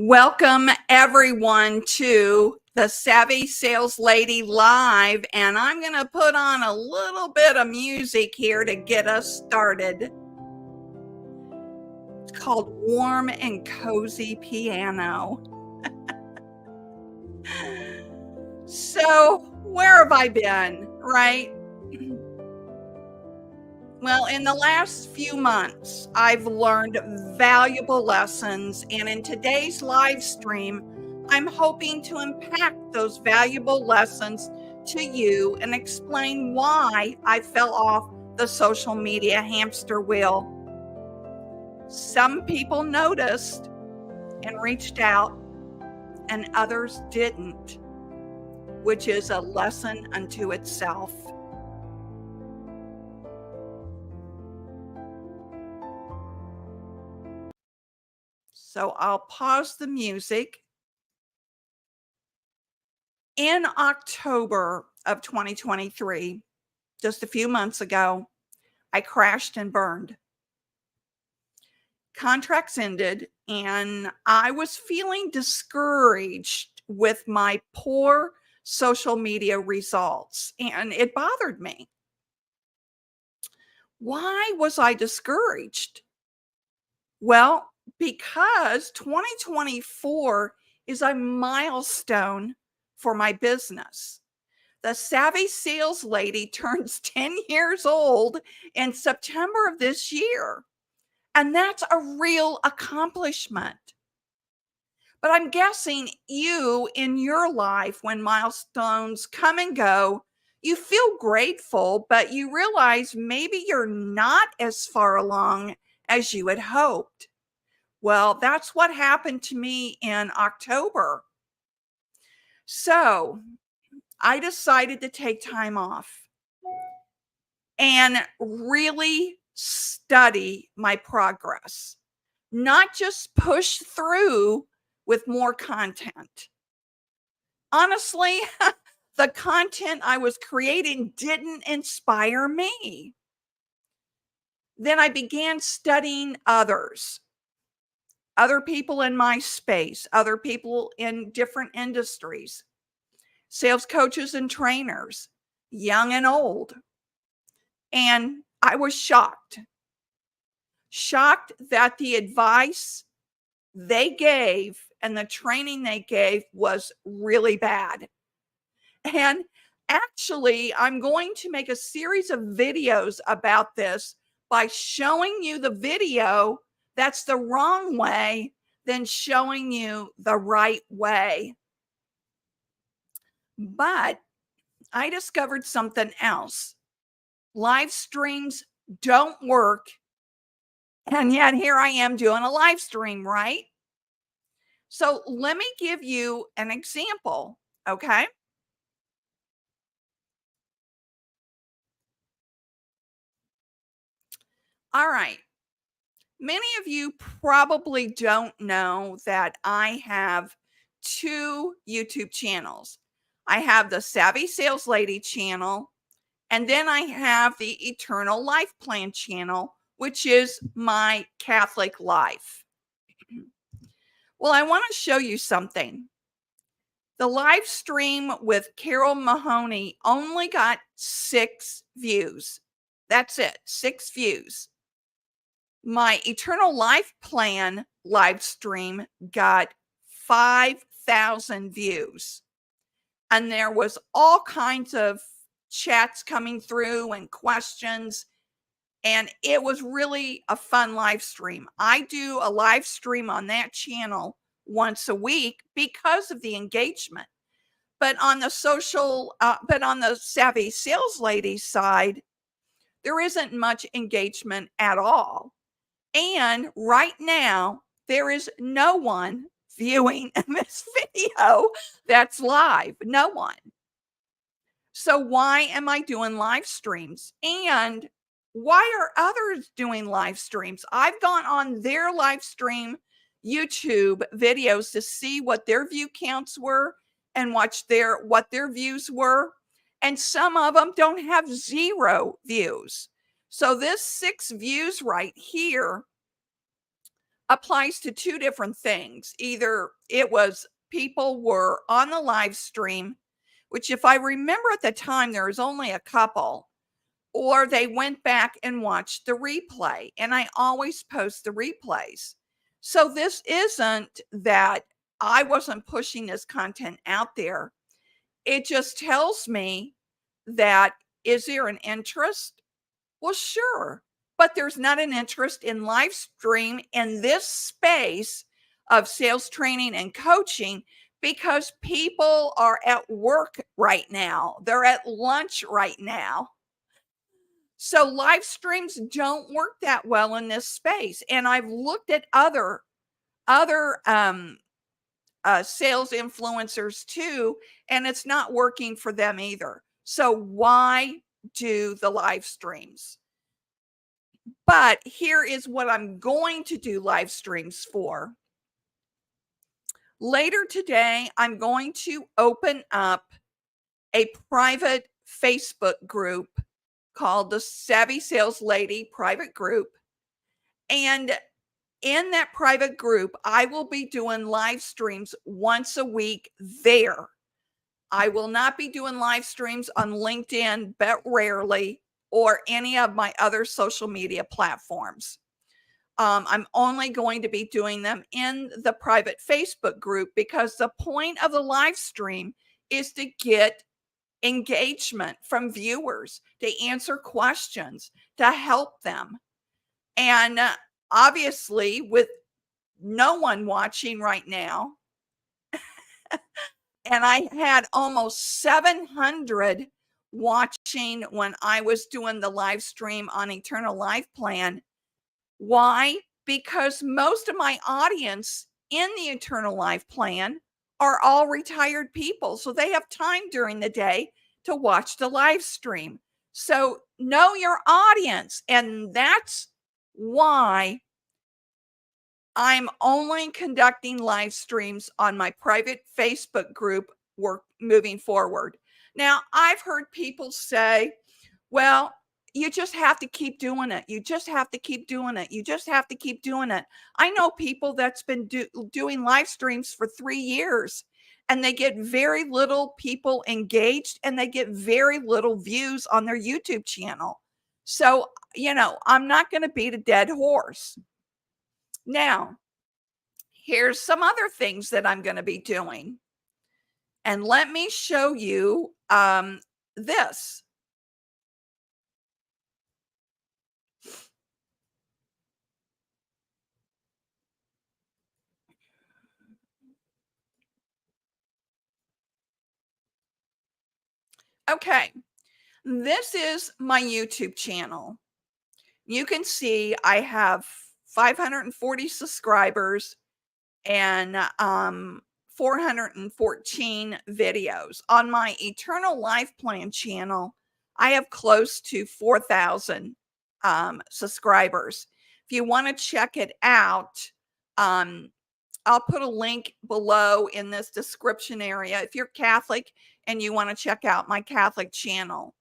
Welcome everyone to the Savvy Sales Lady Live, and I'm going to put on a little bit of music here to get us started. It's called Warm and Cozy Piano. So, where have I been, right? Well, in the last few months, I've learned valuable lessons, and in today's live stream, I'm hoping to impact those valuable lessons to you and explain why I fell off the social media hamster wheel. Some people noticed and reached out, and others didn't, which is a lesson unto itself. So I'll pause the music. In October of 2023, just a few months ago, I crashed and burned. Contracts ended, and I was feeling discouraged with my poor social media results, and it bothered me. Why was I discouraged? Well, because 2024 is a milestone for my business. The Savvy Sales Lady turns 10 years old in September of this year. And that's a real accomplishment. But I'm guessing you in your life, when milestones come and go, you feel grateful, but you realize maybe you're not as far along as you had hoped. Well, that's what happened to me in October. So I decided to take time off and really study my progress, not just push through with more content. Honestly, the content I was creating didn't inspire me. Then I began studying others, other people in my space, other people in different industries, sales coaches and trainers, young and old. And I was shocked that the advice they gave and the training they gave was really bad. And actually, I'm going to make a series of videos about this by showing you the video that's the wrong way, then showing you the right way. But I discovered something else. Live streams don't work. And yet here I am doing a live stream, right? So let me give you an example, okay? All right. Many of you probably don't know that I have two YouTube channels. I have the Savvy Sales Lady channel, and then I have the Eternal Life Plan channel, which is my Catholic life. Well, I want to show you something. The live stream with Carol Mahoney only got 6 views. That's it, 6 views. My Eternal Life Plan live stream got 5,000 views. And there was all kinds of chats coming through and questions. And it was really a fun live stream. I do a live stream on that channel once a week because of the engagement. But on the Savvy Sales Lady side, there isn't much engagement at all. And right now, there is no one viewing this video that's live. No one. So why am I doing live streams? And why are others doing live streams? I've gone on their live stream YouTube videos to see what their view counts were and watch what their views were. And some of them don't have 0 views. So this 6 views right here applies to two different things. Either it was people were on the live stream, which if I remember at the time, there was only a couple, or they went back and watched the replay. And I always post the replays. So this isn't that I wasn't pushing this content out there. It just tells me that, is there an interest? Well, sure. But there's not an interest in live stream in this space of sales training and coaching because people are at work right now. They're at lunch right now. So live streams don't work that well in this space. And I've looked at other sales influencers too, and it's not working for them either. So why do the live streams? But here is what I'm going to do live streams for. Later today, I'm going to open up a private Facebook group called the Savvy Sales Lady Private Group. And in that private group, I will be doing live streams once a week there. I will not be doing live streams on LinkedIn, but rarely, or any of my other social media platforms. I'm only going to be doing them in the private Facebook group because the point of the live stream is to get engagement from viewers, to answer questions, to help them. And obviously, with no one watching right now, and I had almost 700 watching when I was doing the live stream on Eternal Life Plan. Why? Because most of my audience in the Eternal Life Plan are all retired people. So they have time during the day to watch the live stream. So know your audience. And that's why I'm only conducting live streams on my private Facebook group moving forward. Now, I've heard people say, well, you just have to keep doing it. You just have to keep doing it. You just have to keep doing it. I know people that's been doing live streams for 3 years and they get very little people engaged and they get very little views on their YouTube channel. So, I'm not going to beat a dead horse. Now, here's some other things that I'm going to be doing. And let me show you this. Okay, this is my YouTube channel. You can see I have 540 subscribers and 414 videos. On my Eternal Life Plan channel, I have close to 4,000 subscribers. If you want to check it out, I'll put a link below in this description area if you're Catholic and you want to check out my Catholic channel.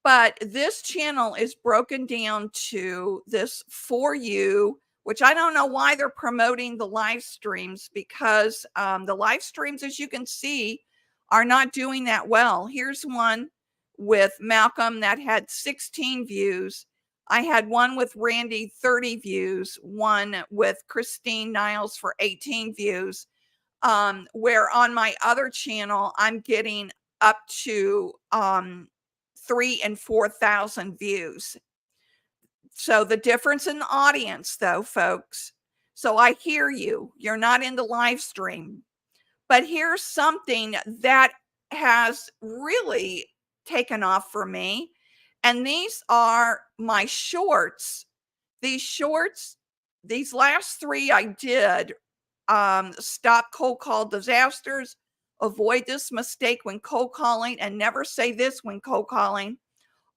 But this channel is broken down to this For You, which I don't know why they're promoting the live streams because the live streams, as you can see, are not doing that well. Here's one with Malcolm that had 16 views. I had one with Randy, 30 views, one with Christine Niles for 18 views, where on my other channel, I'm getting up to 3,000 and 4,000 views. So the difference in the audience, though, folks. So I hear you. You're not in the live stream. But here's something that has really taken off for me. And these are my shorts. These shorts, these last 3 I did, Stop Cold Call Disasters, Avoid This Mistake When Cold Calling, and Never Say This When Cold Calling.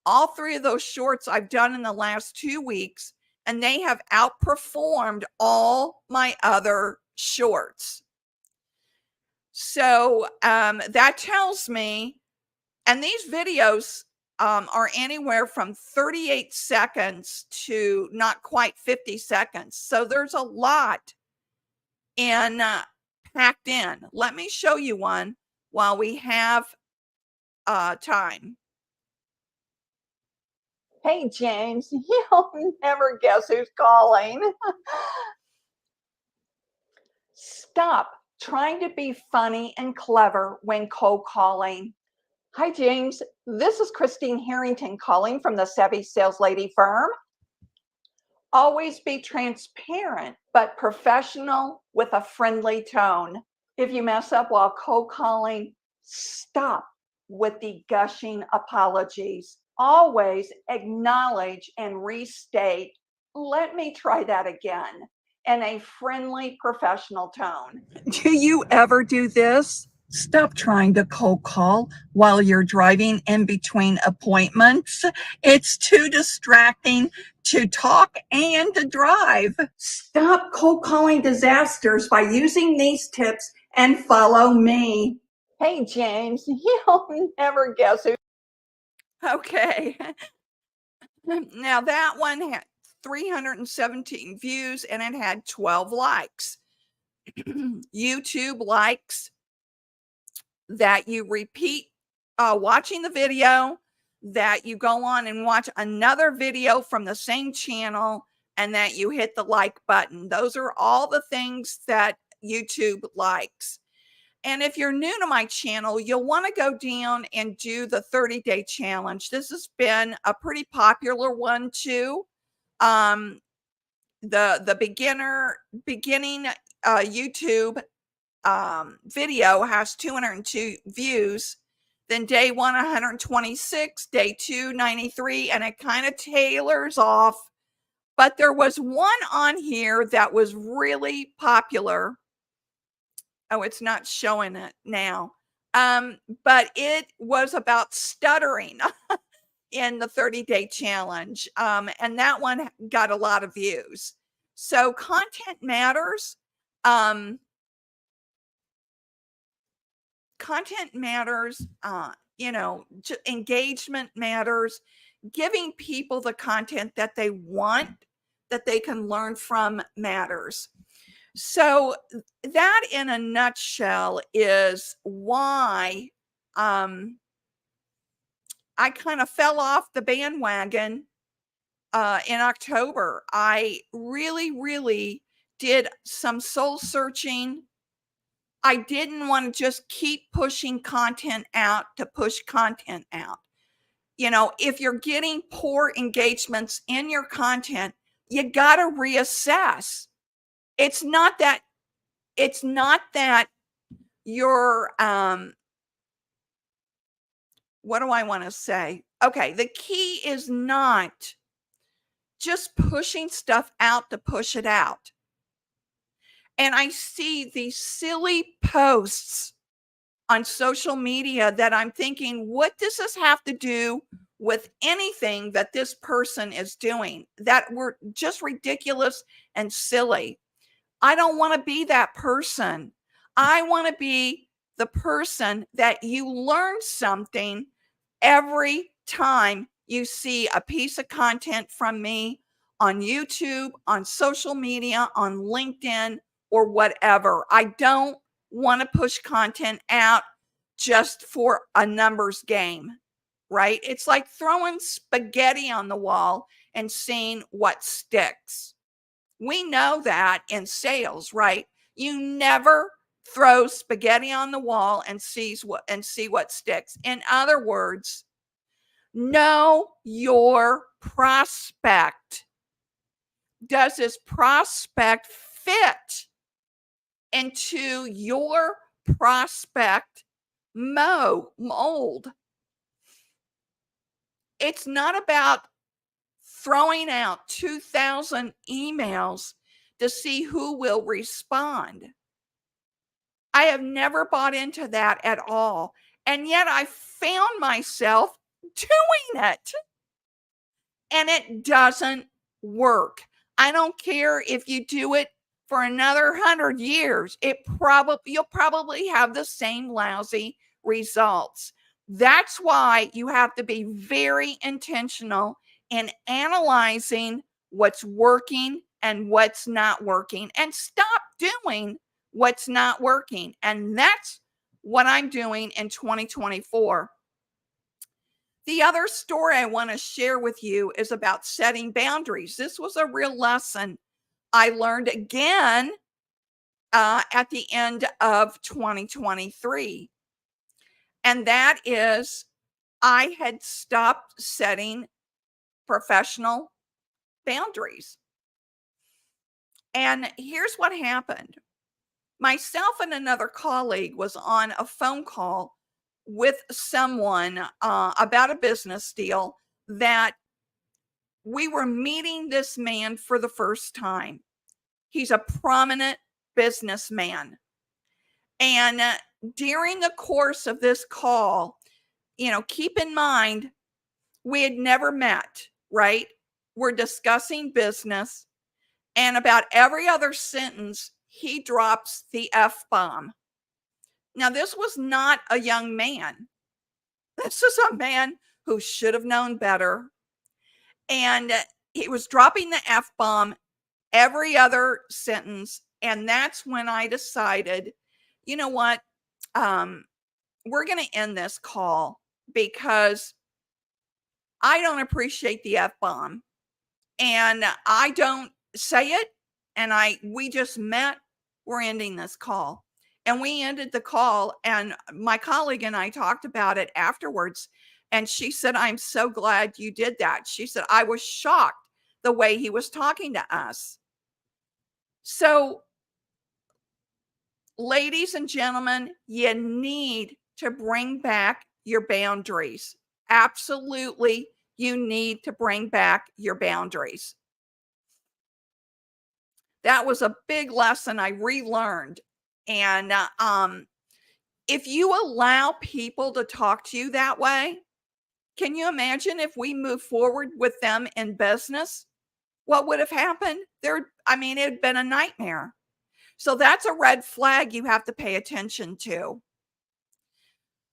All 3 of those shorts I've done in the last 2 weeks, and they have outperformed all my other shorts. So that tells me, and these videos are anywhere from 38 seconds to not quite 50 seconds. So there's a lot in packed in. Let me show you one while we have time. Hey, James, you'll never guess who's calling. Stop trying to be funny and clever when cold calling. Hi, James. This is Christine Harrington calling from the Savvy Sales Lady firm. Always be transparent, but professional with a friendly tone. If you mess up while cold calling, stop with the gushing apologies. Always acknowledge and restate, let me try that again, in a friendly, professional tone. Do you ever do this? Stop trying to cold call while you're driving in between appointments. It's too distracting to talk and to drive. Stop cold calling disasters by using these tips and follow me. Hey, James, you'll never guess who. Okay. Now that one had 317 views and it had 12 likes. YouTube likes that you repeat watching the video, that you go on and watch another video from the same channel, and that you hit the like button. Those are all the things that YouTube likes. And if you're new to my channel, you'll want to go down and do the 30-day challenge. This has been a pretty popular one too. The beginning YouTube video has 202 views. Then day 1, 126, day 2, 93, and it kind of tailors off. But there was one on here that was really popular. Oh, it's not showing it now. But it was about stuttering in the 30-day challenge. And that one got a lot of views. So content matters. Content matters, engagement matters, giving people the content that they want, that they can learn from matters. So that in a nutshell is why I kind of fell off the bandwagon in October. I really did some soul searching. I didn't want to just keep pushing content out to push content out. If you're getting poor engagements in your content, you got to reassess. It's not that you're, what do I want to say? Okay. The key is not just pushing stuff out to push it out. And I see these silly posts on social media that I'm thinking, what does this have to do with anything that this person is doing? That were just ridiculous and silly. I don't want to be that person. I want to be the person that you learn something every time you see a piece of content from me on YouTube, on social media, on LinkedIn, or whatever. I don't want to push content out just for a numbers game, right? It's like throwing spaghetti on the wall and seeing what sticks. We know that in sales, right? You never throw spaghetti on the wall and see what sticks. In other words, know your prospect. Does this prospect fit into your prospect mold? It's not about throwing out 2,000 emails to see who will respond. I have never bought into that at all. And yet I found myself doing it. And it doesn't work. I don't care if you do it for another 100 years. You'll probably have the same lousy results. That's why you have to be very intentional in analyzing what's working and what's not working, and stop doing what's not working. And that's what I'm doing in 2024. The other story I want to share with you is about setting boundaries. This was a real lesson I learned again at the end of 2023. And that is, I had stopped setting professional boundaries. And here's what happened. Myself and another colleague was on a phone call with someone about a business deal that we were meeting this man for the first time. He's a prominent businessman. And during the course of this call, keep in mind, we had never met, right? We're discussing business. And about every other sentence, he drops the F bomb. Now, this was not a young man. This is a man who should have known better. And he was dropping the F bomb every other sentence. And that's when I decided, you know what? We're going to end this call because I don't appreciate the F bomb. And I don't say it. And we just met. We're ending this call. And we ended the call. And my colleague and I talked about it afterwards. And she said, I'm so glad you did that. She said, I was shocked the way he was talking to us. So, ladies and gentlemen, you need to bring back your boundaries. Absolutely, you need to bring back your boundaries. That was a big lesson I relearned. And if you allow people to talk to you that way, can you imagine if we move forward with them in business? What would have happened? It had been a nightmare. So that's a red flag you have to pay attention to.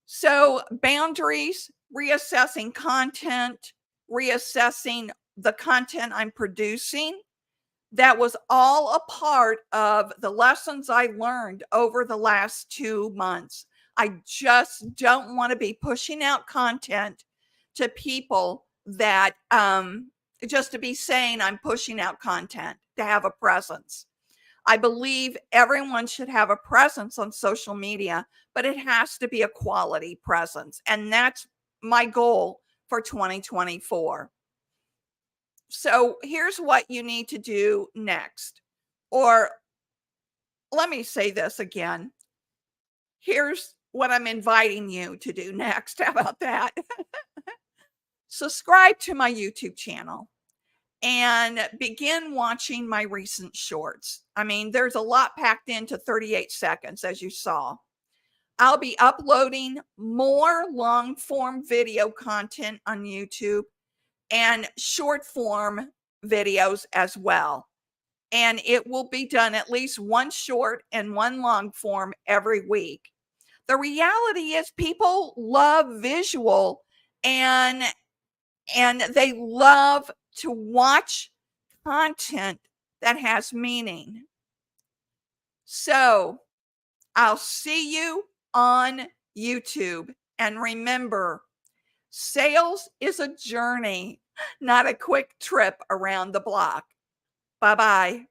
So boundaries, reassessing content, reassessing the content I'm producing. That was all a part of the lessons I learned over the last 2 months. I just don't want to be pushing out content to people that just to be saying I'm pushing out content to have a presence. I believe everyone should have a presence on social media, but it has to be a quality presence. And that's my goal for 2024. So here's what you need to do next. Or let me say this again. Here's what I'm inviting you to do next. How about that? Subscribe to my YouTube channel and begin watching my recent shorts. There's a lot packed into 38 seconds, as you saw. I'll be uploading more long form video content on YouTube and short form videos as well. And it will be done at least one short and one long form every week. The reality is people love visual and they love to watch content that has meaning. So I'll see you on YouTube. And remember, sales is a journey, not a quick trip around the block. Bye-bye.